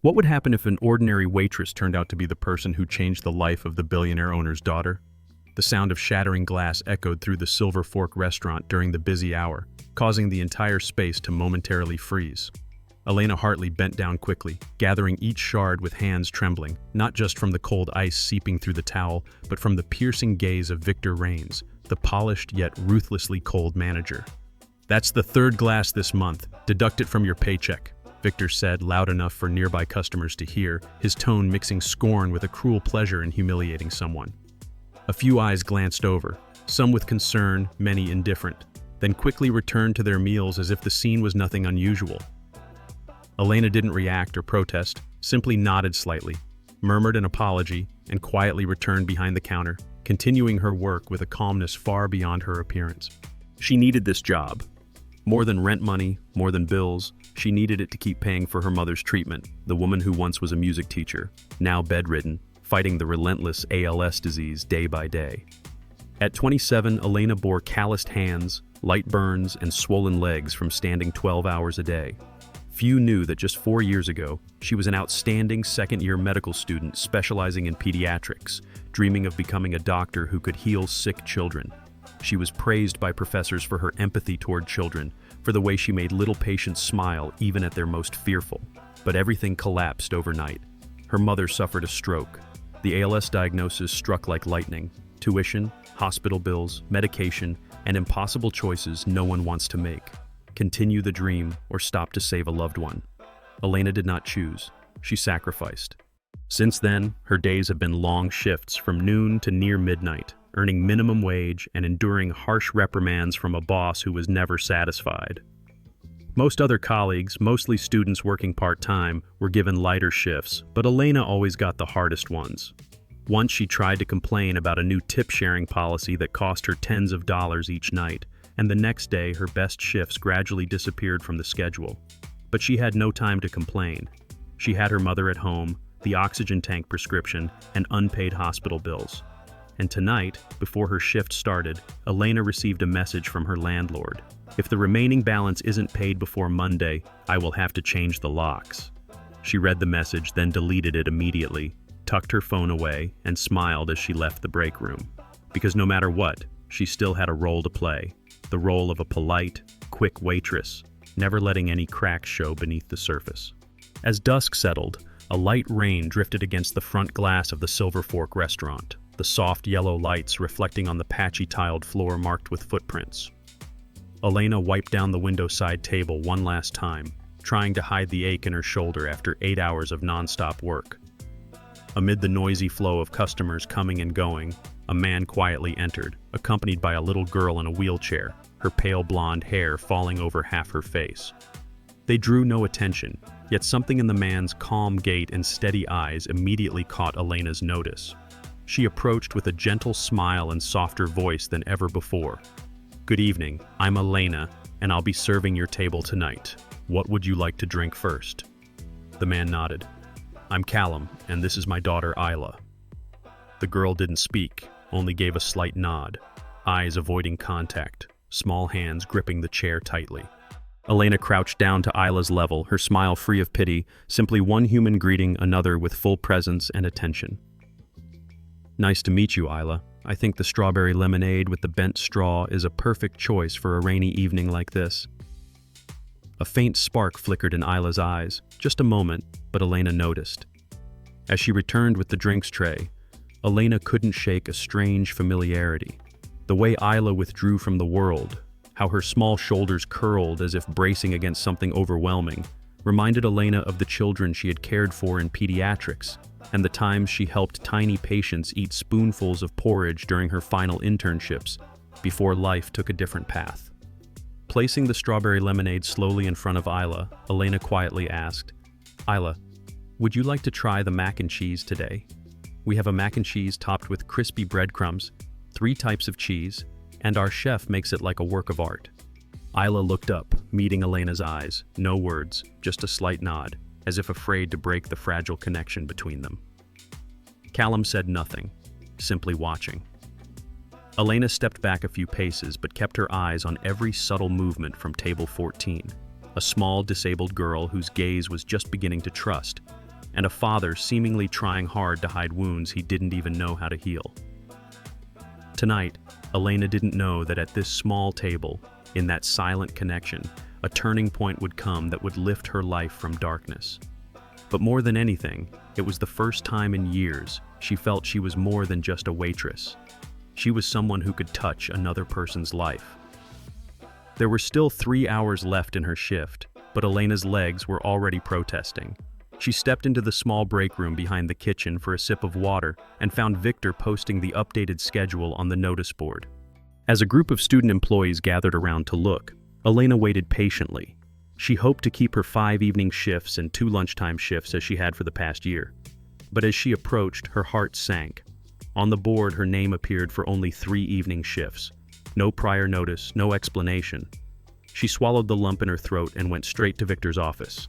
What would happen if an ordinary waitress turned out to be the person who changed the life of the billionaire owner's daughter? The sound of shattering glass echoed through the Silver Fork restaurant during the busy hour, causing the entire space to momentarily freeze. Elena Hartley bent down quickly, gathering each shard with hands trembling, not just from the cold ice seeping through the towel, but from the piercing gaze of Victor Raines, the polished yet ruthlessly cold manager. "That's the third glass this month. Deduct it from your paycheck," Victor said, loud enough for nearby customers to hear, his tone mixing scorn with a cruel pleasure in humiliating someone. A few eyes glanced over, some with concern, many indifferent, then quickly returned to their meals as if the scene was nothing unusual. Elena didn't react or protest, simply nodded slightly, murmured an apology, and quietly returned behind the counter, continuing her work with a calmness far beyond her appearance. She needed this job. More than rent money, more than bills, she needed it to keep paying for her mother's treatment, the woman who once was a music teacher, now bedridden, fighting the relentless ALS disease day by day. At 27, Elena bore calloused hands, light burns, and swollen legs from standing 12 hours a day. Few knew that just 4 years ago, she was an outstanding second-year medical student specializing in pediatrics, dreaming of becoming a doctor who could heal sick children. She was praised by professors for her empathy toward children, for the way she made little patients smile even at their most fearful. But everything collapsed overnight. Her mother suffered a stroke. The ALS diagnosis struck like lightning. Tuition, hospital bills, medication, and impossible choices no one wants to make. Continue the dream or stop to save a loved one. Elena did not choose. She sacrificed. Since then, her days have been long shifts from noon to near midnight, earning minimum wage and enduring harsh reprimands from a boss who was never satisfied. Most other colleagues, mostly students working part-time, were given lighter shifts, but Elena always got the hardest ones. Once she tried to complain about a new tip-sharing policy that cost her tens of dollars each night, and the next day her best shifts gradually disappeared from the schedule. But she had no time to complain. She had her mother at home, the oxygen tank prescription, and unpaid hospital bills. And tonight, before her shift started, Elena received a message from her landlord. "If the remaining balance isn't paid before Monday, I will have to change the locks." She read the message, then deleted it immediately, tucked her phone away, and smiled as she left the break room. Because no matter what, she still had a role to play. The role of a polite, quick waitress, never letting any cracks show beneath the surface. As dusk settled, a light rain drifted against the front glass of the Silver Fork restaurant, the soft yellow lights reflecting on the patchy tiled floor marked with footprints. Elena wiped down the window side table one last time, trying to hide the ache in her shoulder after 8 hours of nonstop work. Amid the noisy flow of customers coming and going, a man quietly entered, accompanied by a little girl in a wheelchair, her pale blonde hair falling over half her face. They drew no attention, yet something in the man's calm gait and steady eyes immediately caught Elena's notice. She approached with a gentle smile and softer voice than ever before. "Good evening, I'm Elena, and I'll be serving your table tonight. What would you like to drink first?" The man nodded. "I'm Callum, and this is my daughter Isla." The girl didn't speak, only gave a slight nod, eyes avoiding contact, small hands gripping the chair tightly. Elena crouched down to Isla's level, her smile free of pity, simply one human greeting another with full presence and attention. "Nice to meet you, Isla. I think the strawberry lemonade with the bent straw is a perfect choice for a rainy evening like this." A faint spark flickered in Isla's eyes, just a moment, but Elena noticed. As she returned with the drinks tray, Elena couldn't shake a strange familiarity. The way Isla withdrew from the world, how her small shoulders curled as if bracing against something overwhelming, reminded Elena of the children she had cared for in pediatrics, and the times she helped tiny patients eat spoonfuls of porridge during her final internships, before life took a different path. Placing the strawberry lemonade slowly in front of Isla, Elena quietly asked, "Isla, would you like to try the mac and cheese today? We have a mac and cheese topped with crispy breadcrumbs, 3 types of cheese, and our chef makes it like a work of art." Isla looked up, meeting Elena's eyes, no words, just a slight nod, as if afraid to break the fragile connection between them. Callum said nothing, simply watching. Elena stepped back a few paces but kept her eyes on every subtle movement from table 14, a small disabled girl whose gaze was just beginning to trust, and a father seemingly trying hard to hide wounds he didn't even know how to heal. Tonight, Elena didn't know that at this small table, in that silent connection, a turning point would come that would lift her life from darkness. But more than anything, it was the first time in years she felt she was more than just a waitress. She was someone who could touch another person's life. There were still 3 hours left in her shift, but Elena's legs were already protesting. She stepped into the small break room behind the kitchen for a sip of water and found Victor posting the updated schedule on the notice board. As a group of student employees gathered around to look, Elena waited patiently. She hoped to keep her 5 evening shifts and 2 lunchtime shifts as she had for the past year. But as she approached, her heart sank. On the board, her name appeared for only 3 evening shifts. No prior notice, no explanation. She swallowed the lump in her throat and went straight to Victor's office.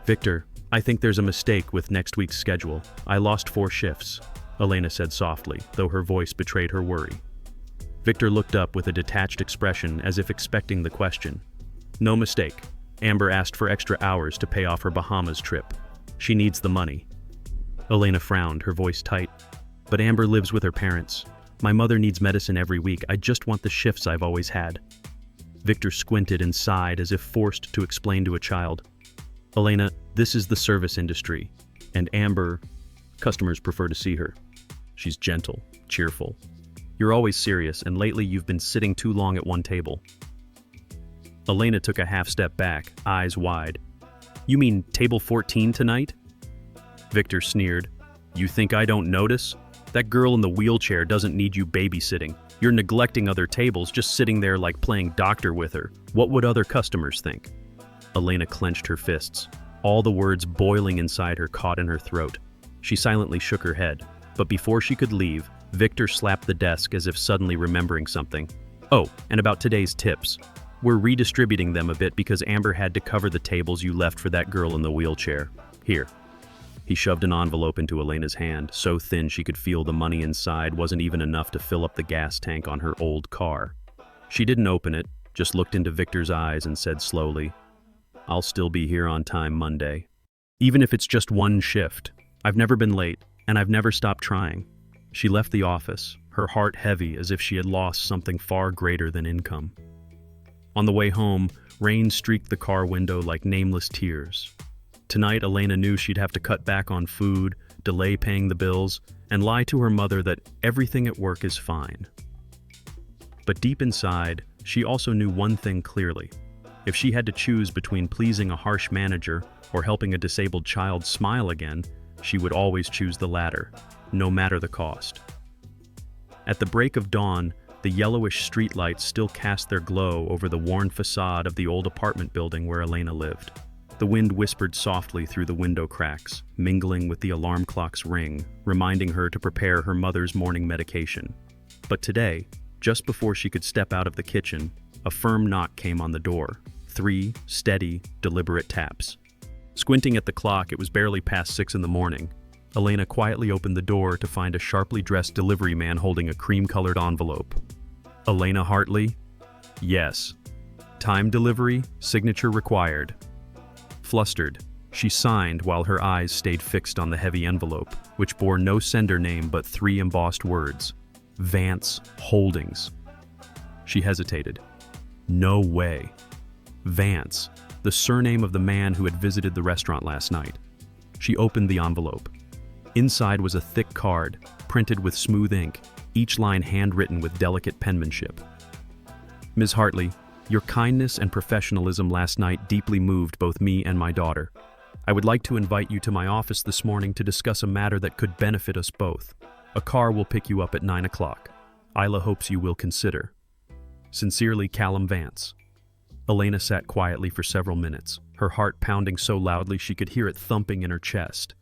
"Victor, I think there's a mistake with next week's schedule. I lost 4 shifts," Elena said softly, though her voice betrayed her worry. Victor looked up with a detached expression as if expecting the question. "No mistake. Amber asked for extra hours to pay off her Bahamas trip. She needs the money." Elena frowned, her voice tight. "But Amber lives with her parents. My mother needs medicine every week. I just want the shifts I've always had." Victor squinted and sighed as if forced to explain to a child. "Elena, this is the service industry, and Amber, customers prefer to see her. She's gentle, cheerful. You're always serious, and lately you've been sitting too long at one table." Elena took a half step back, eyes wide. "You mean table 14 tonight?" Victor sneered. "You think I don't notice? That girl in the wheelchair doesn't need you babysitting. You're neglecting other tables, just sitting there like playing doctor with her. What would other customers think?" Elena clenched her fists. All the words boiling inside her caught in her throat. She silently shook her head, but before she could leave, Victor slapped the desk as if suddenly remembering something. "Oh, and about today's tips. We're redistributing them a bit because Amber had to cover the tables you left for that girl in the wheelchair. Here." He shoved an envelope into Elena's hand, so thin she could feel the money inside wasn't even enough to fill up the gas tank on her old car. She didn't open it, just looked into Victor's eyes and said slowly, "I'll still be here on time Monday. Even if it's just 1 shift. I've never been late, and I've never stopped trying." She left the office, her heart heavy as if she had lost something far greater than income. On the way home, rain streaked the car window like nameless tears. Tonight, Elena knew she'd have to cut back on food, delay paying the bills, and lie to her mother that everything at work is fine. But deep inside, she also knew one thing clearly. If she had to choose between pleasing a harsh manager or helping a disabled child smile again, she would always choose the latter, no matter the cost. At the break of dawn, the yellowish streetlights still cast their glow over the worn facade of the old apartment building where Elena lived. The wind whispered softly through the window cracks, mingling with the alarm clock's ring, reminding her to prepare her mother's morning medication. But today, just before she could step out of the kitchen, a firm knock came on the door. 3 steady, deliberate taps. Squinting at the clock, it was barely past 6 in the morning. Elena quietly opened the door to find a sharply dressed delivery man holding a cream-colored envelope. "Elena Hartley?" "Yes." "Time delivery, signature required." Flustered, she signed while her eyes stayed fixed on the heavy envelope, which bore no sender name but 3 embossed words: Vance Holdings. She hesitated. No way. Vance, the surname of the man who had visited the restaurant last night. She opened the envelope. Inside was a thick card, printed with smooth ink, each line handwritten with delicate penmanship. "Ms. Hartley, your kindness and professionalism last night deeply moved both me and my daughter. I would like to invite you to my office this morning to discuss a matter that could benefit us both. A car will pick you up at 9 o'clock. Isla hopes you will consider. Sincerely, Callum Vance." Elena sat quietly for several minutes, her heart pounding so loudly she could hear it thumping in her chest.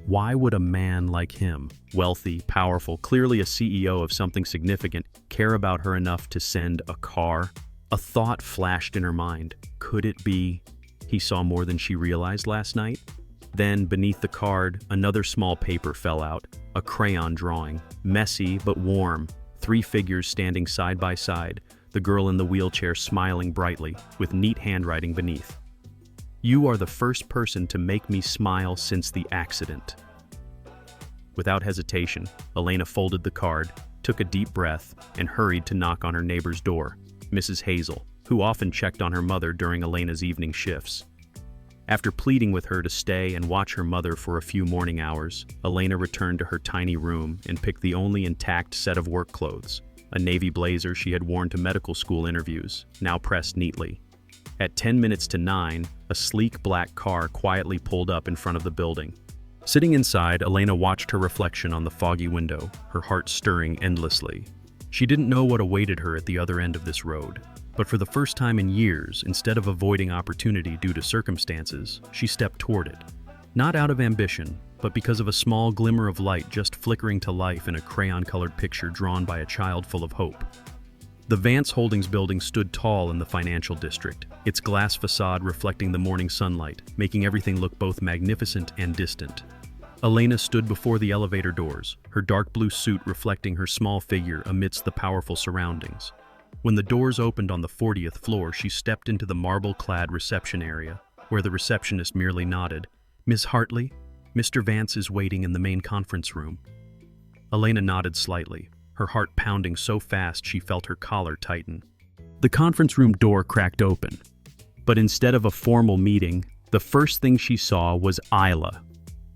Why would a man like him, wealthy, powerful, clearly a CEO of something significant, care about her enough to send a car? A thought flashed in her mind. Could it be he saw more than she realized last night? Then, beneath the card, another small paper fell out, a crayon drawing, messy but warm, 3 figures standing side by side, the girl in the wheelchair smiling brightly, with neat handwriting beneath. You are the first person to make me smile since the accident. Without hesitation, Elena folded the card, took a deep breath, and hurried to knock on her neighbor's door, Mrs. Hazel, who often checked on her mother during Elena's evening shifts. After pleading with her to stay and watch her mother for a few morning hours, Elena returned to her tiny room and picked the only intact set of work clothes, a navy blazer she had worn to medical school interviews, now pressed neatly. At 10 minutes to 9, a sleek black car quietly pulled up in front of the building. Sitting inside, Elena watched her reflection on the foggy window, her heart stirring endlessly. She didn't know what awaited her at the other end of this road. But for the first time in years, instead of avoiding opportunity due to circumstances, she stepped toward it. Not out of ambition, but because of a small glimmer of light just flickering to life in a crayon-colored picture drawn by a child full of hope. The Vance Holdings building stood tall in the financial district, its glass facade reflecting the morning sunlight, making everything look both magnificent and distant. Elena stood before the elevator doors, her dark blue suit reflecting her small figure amidst the powerful surroundings. When the doors opened on the 40th floor, she stepped into the marble-clad reception area, where the receptionist merely nodded. "Miss Hartley, Mr. Vance is waiting in the main conference room." Elena nodded slightly, her heart pounding so fast she felt her collar tighten. The conference room door cracked open, but instead of a formal meeting, the first thing she saw was Isla,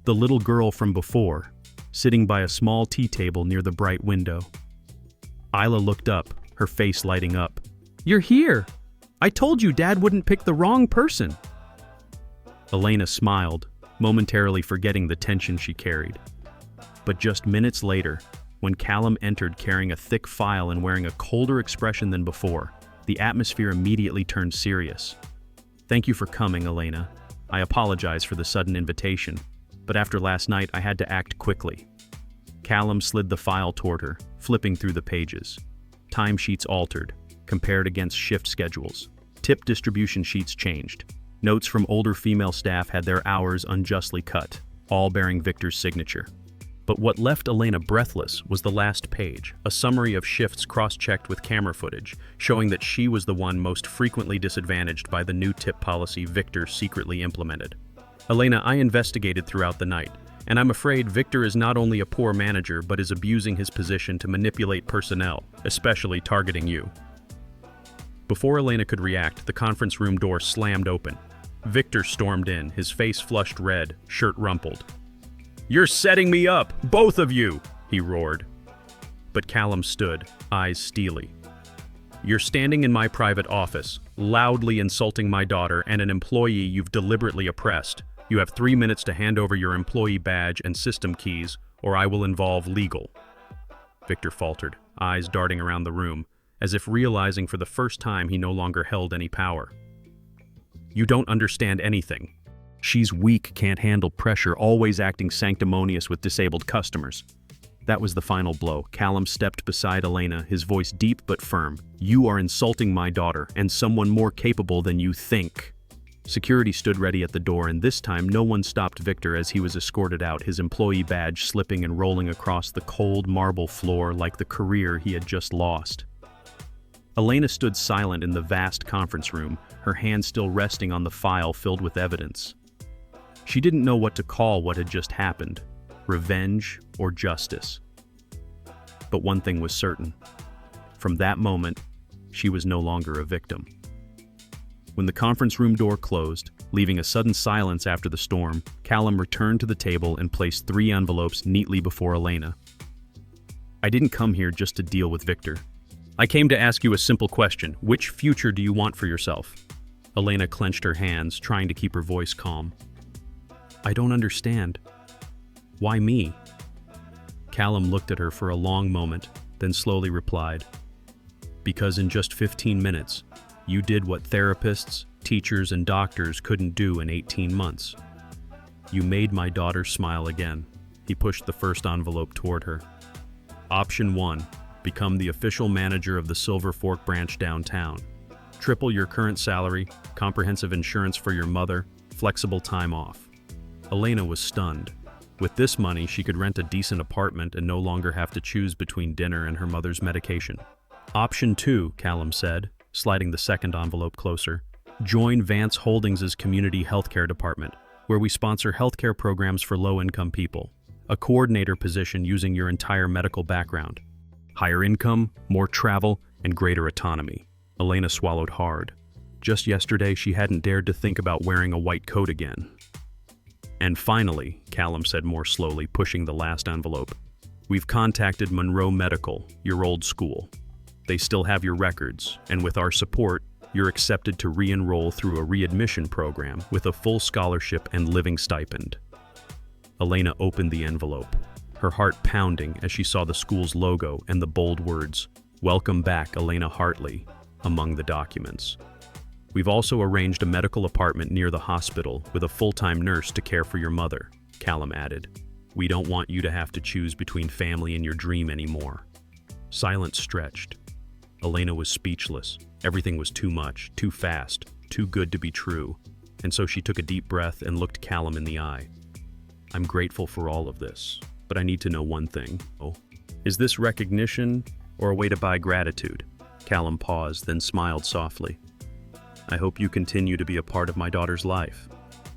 the little girl from before, sitting by a small tea table near the bright window. Isla looked up, her face lighting up. "You're here! I told you Dad wouldn't pick the wrong person!" Elena smiled, momentarily forgetting the tension she carried. But just minutes later, when Callum entered carrying a thick file and wearing a colder expression than before, the atmosphere immediately turned serious. "Thank you for coming, Elena. I apologize for the sudden invitation, but after last night I had to act quickly." Callum slid the file toward her, flipping through the pages. Timesheets altered, compared against shift schedules. Tip distribution sheets changed. Notes from older female staff had their hours unjustly cut, all bearing Victor's signature. But what left Elena breathless was the last page, a summary of shifts cross-checked with camera footage, showing that she was the one most frequently disadvantaged by the new tip policy Victor secretly implemented. "Elena, I investigated throughout the night, and I'm afraid Victor is not only a poor manager but is abusing his position to manipulate personnel, especially targeting you." Before Elena could react, the conference room door slammed open. Victor stormed in, his face flushed red, shirt rumpled. "You're setting me up, both of you!" he roared. But Callum stood, eyes steely. "You're standing in my private office, loudly insulting my daughter and an employee you've deliberately oppressed. You have 3 minutes to hand over your employee badge and system keys, or I will involve legal." Victor faltered, eyes darting around the room, as if realizing for the first time he no longer held any power. "You don't understand anything. She's weak, can't handle pressure, always acting sanctimonious with disabled customers." That was the final blow. Callum stepped beside Elena, his voice deep but firm. "You are insulting my daughter, and someone more capable than you think." Security stood ready at the door, and this time no one stopped Victor as he was escorted out, his employee badge slipping and rolling across the cold marble floor like the career he had just lost. Elena stood silent in the vast conference room, her hand still resting on the file filled with evidence. She didn't know what to call what had just happened, revenge or justice. But one thing was certain. From that moment, she was no longer a victim. When the conference room door closed, leaving a sudden silence after the storm, Callum returned to the table and placed 3 envelopes neatly before Elena. "I didn't come here just to deal with Victor. I came to ask you a simple question. Which future do you want for yourself?" Elena clenched her hands, trying to keep her voice calm. "I don't understand. Why me?" Callum looked at her for a long moment, then slowly replied, "Because in just 15 minutes, you did what therapists, teachers, and doctors couldn't do in 18 months. You made my daughter smile again." He pushed the first envelope toward her. "Option 1, become the official manager of the Silver Fork branch downtown. Triple your current salary, comprehensive insurance for your mother, flexible time off." Elena was stunned. With this money, she could rent a decent apartment and no longer have to choose between dinner and her mother's medication. "Option 2, Callum said, sliding the second envelope closer. Join Vance Holdings' Community Healthcare Department, where we sponsor healthcare programs for low-income people. A coordinator position using your entire medical background. Higher income, more travel, and greater autonomy. Elena swallowed hard. Just yesterday, she hadn't dared to think about wearing a white coat again. And finally, Callum said more slowly, pushing the last envelope, we've contacted Monroe Medical, your old school. They still have your records, and with our support, you're accepted to re-enroll through a readmission program with a full scholarship and living stipend. Elena opened the envelope, her heart pounding as she saw the school's logo and the bold words, "Welcome back, Elena Hartley," among the documents. We've also arranged a medical apartment near the hospital with a full-time nurse to care for your mother, Callum added. We don't want you to have to choose between family and your dream anymore. Silence stretched. Elena was speechless. Everything was too much, too fast, too good to be true, and so she took a deep breath and looked Callum in the eye. I'm grateful for all of this, but I need to know one thing. Oh, is this recognition or a way to buy gratitude? Callum paused, then smiled softly. I hope you continue to be a part of my daughter's life.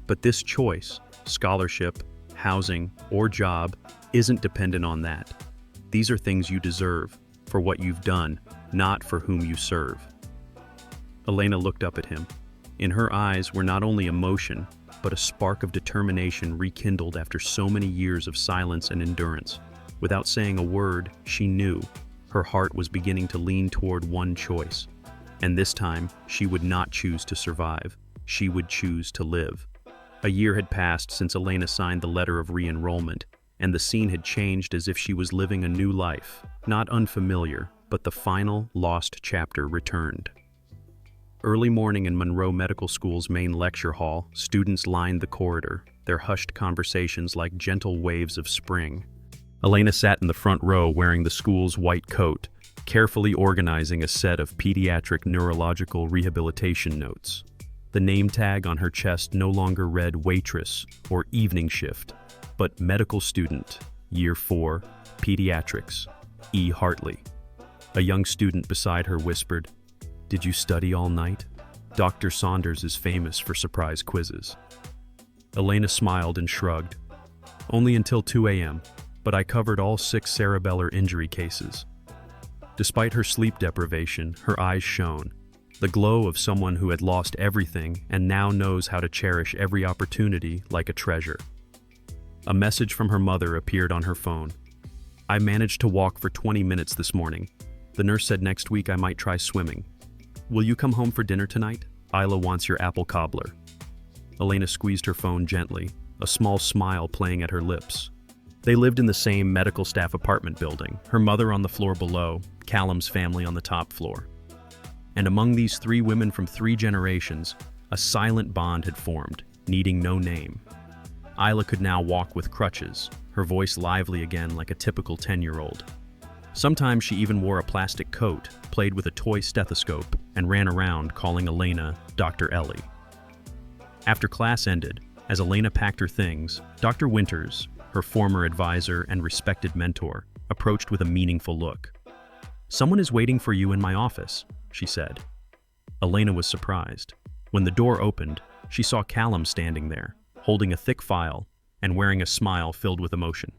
But this choice, scholarship, housing, or job, isn't dependent on that. These are things you deserve for what you've done, not for whom you serve. Elena looked up at him. In her eyes were not only emotion, but a spark of determination rekindled after so many years of silence and endurance. Without saying a word, she knew her heart was beginning to lean toward one choice. And this time, she would not choose to survive. She would choose to live. A year had passed since Elena signed the letter of re-enrollment, and the scene had changed as if she was living a new life. Not unfamiliar, but the final, lost chapter returned. Early morning in Monroe Medical School's main lecture hall, students lined the corridor, their hushed conversations like gentle waves of spring. Elena sat in the front row wearing the school's white coat, carefully organizing a set of pediatric neurological rehabilitation notes. The name tag on her chest no longer read Waitress or Evening Shift, but Medical Student, Year 4, Pediatrics, E. Hartley. A young student beside her whispered, "Did you study all night? Dr. Saunders is famous for surprise quizzes." Elena smiled and shrugged. "Only until 2 a.m., but I covered all 6 cerebellar injury cases." Despite her sleep deprivation, her eyes shone, the glow of someone who had lost everything and now knows how to cherish every opportunity like a treasure. A message from her mother appeared on her phone. "I managed to walk for 20 minutes this morning. The nurse said next week I might try swimming. Will you come home for dinner tonight? Isla wants your apple cobbler." Elena squeezed her phone gently, a small smile playing at her lips. They lived in the same medical staff apartment building, her mother on the floor below, Callum's family on the top floor. And among these 3 women from 3 generations, a silent bond had formed, needing no name. Isla could now walk with crutches, her voice lively again like a typical 10-year-old. Sometimes she even wore a plastic coat, played with a toy stethoscope, and ran around calling Elena Dr. Ellie. After class ended, as Elena packed her things, Dr. Winters, her former advisor and respected mentor, approached with a meaningful look. "Someone is waiting for you in my office," she said. Elena was surprised. When the door opened, she saw Callum standing there, holding a thick file and wearing a smile filled with emotion.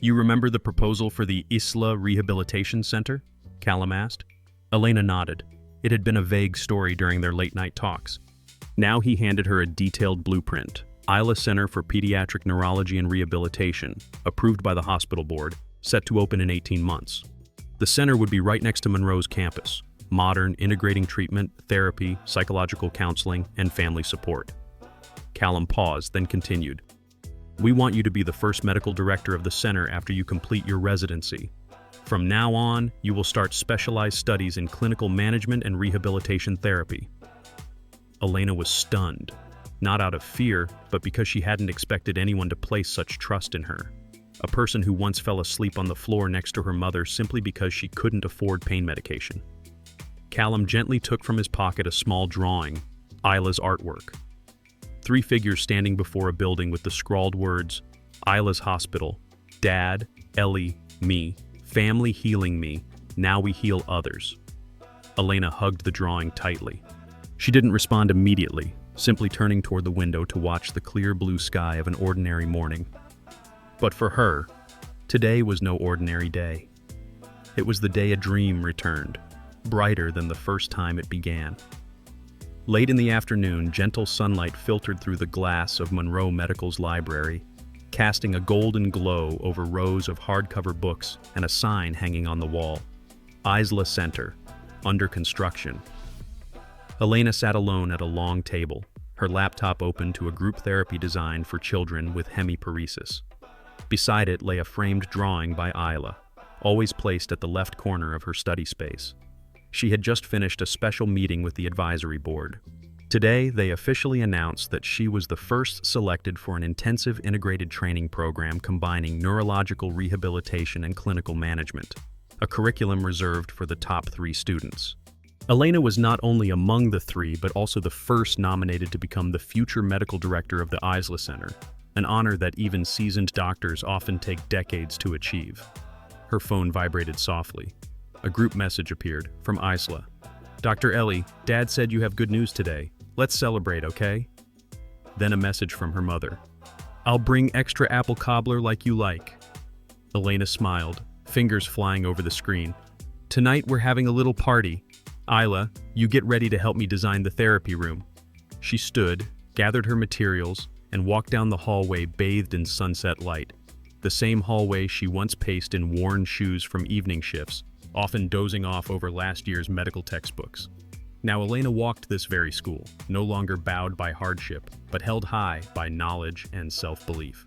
"You remember the proposal for the Isla Rehabilitation Center?" Callum asked. Elena nodded. It had been a vague story during their late-night talks. Now he handed her a detailed blueprint. Isla Center for Pediatric Neurology and Rehabilitation, approved by the hospital board, set to open in 18 months. The center would be right next to Monroe's campus, modern, integrating treatment, therapy, psychological counseling, and family support. Callum paused, then continued. "We want you to be the first medical director of the center after you complete your residency. From now on, you will start specialized studies in clinical management and rehabilitation therapy." Elena was stunned, not out of fear, but because she hadn't expected anyone to place such trust in her. A person who once fell asleep on the floor next to her mother simply because she couldn't afford pain medication. Callum gently took from his pocket a small drawing, Isla's artwork. 3 figures standing before a building with the scrawled words, Isla's hospital, Dad, Ellie, me, family healing me, now we heal others. Elena hugged the drawing tightly. She didn't respond immediately, simply turning toward the window to watch the clear blue sky of an ordinary morning. But for her, today was no ordinary day. It was the day a dream returned, brighter than the first time it began. Late in the afternoon, gentle sunlight filtered through the glass of Monroe Medical's library, casting a golden glow over rows of hardcover books and a sign hanging on the wall. Isla Center, under construction. Elena sat alone at a long table, her laptop open to a group therapy designed for children with hemiparesis. Beside it lay a framed drawing by Isla, always placed at the left corner of her study space. She had just finished a special meeting with the advisory board. Today, they officially announced that she was the first selected for an intensive integrated training program combining neurological rehabilitation and clinical management, a curriculum reserved for the top 3 students. Elena was not only among the 3, but also the first nominated to become the future medical director of the Isla Center, an honor that even seasoned doctors often take decades to achieve. Her phone vibrated softly. A group message appeared from Isla. "Dr. Ellie, Dad said you have good news today. Let's celebrate, okay?" Then a message from her mother. "I'll bring extra apple cobbler like you like." Elena smiled, fingers flying over the screen. "Tonight we're having a little party. Isla, you get ready to help me design the therapy room." She stood, gathered her materials, and walked down the hallway bathed in sunset light. The same hallway she once paced in worn shoes from evening shifts, often dozing off over last year's medical textbooks. Now Elena walked this very school, no longer bowed by hardship, but held high by knowledge and self-belief.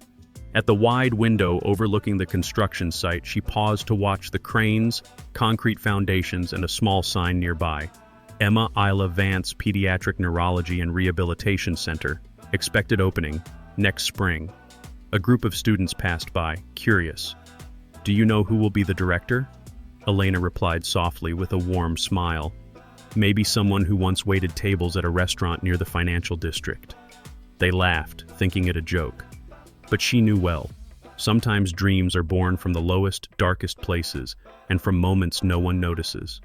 At the wide window overlooking the construction site, she paused to watch the cranes, concrete foundations, and a small sign nearby. Emma Isla Vance Pediatric Neurology and Rehabilitation Center, expected opening next spring. A group of students passed by, curious. "Do you know who will be the director?" Elena replied softly with a warm smile. "Maybe someone who once waited tables at a restaurant near the financial district." They laughed, thinking it a joke. But she knew well. Sometimes dreams are born from the lowest, darkest places, and from moments no one notices.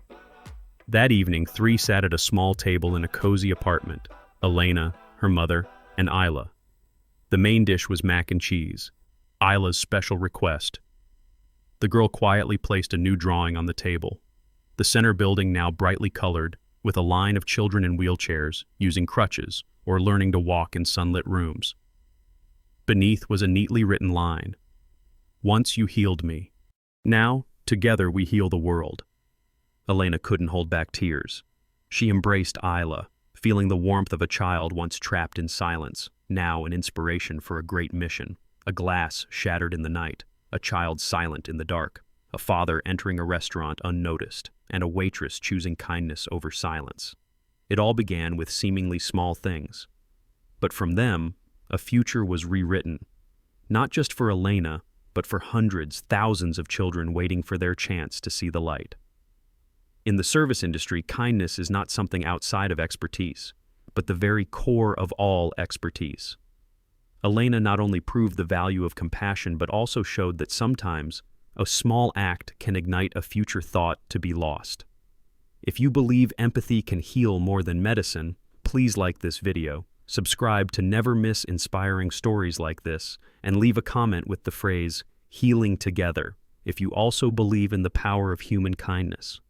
That evening, 3 sat at a small table in a cozy apartment. Elena, her mother, and Isla. The main dish was mac and cheese, Isla's special request. The girl quietly placed a new drawing on the table. The center building now brightly colored, with a line of children in wheelchairs, using crutches, or learning to walk in sunlit rooms. Beneath was a neatly written line. "Once you healed me. Now, together we heal the world." Elena couldn't hold back tears. She embraced Isla, feeling the warmth of a child once trapped in silence, now an inspiration for a great mission. A glass shattered in the night, a child silent in the dark, a father entering a restaurant unnoticed, and a waitress choosing kindness over silence. It all began with seemingly small things. But from them, a future was rewritten, not just for Elena, but for hundreds, thousands of children waiting for their chance to see the light. In the service industry, kindness is not something outside of expertise, but the very core of all expertise. Elena not only proved the value of compassion, but also showed that sometimes a small act can ignite a future thought to be lost. If you believe empathy can heal more than medicine, please like this video, subscribe to never miss inspiring stories like this, and leave a comment with the phrase, "Healing Together," if you also believe in the power of human kindness.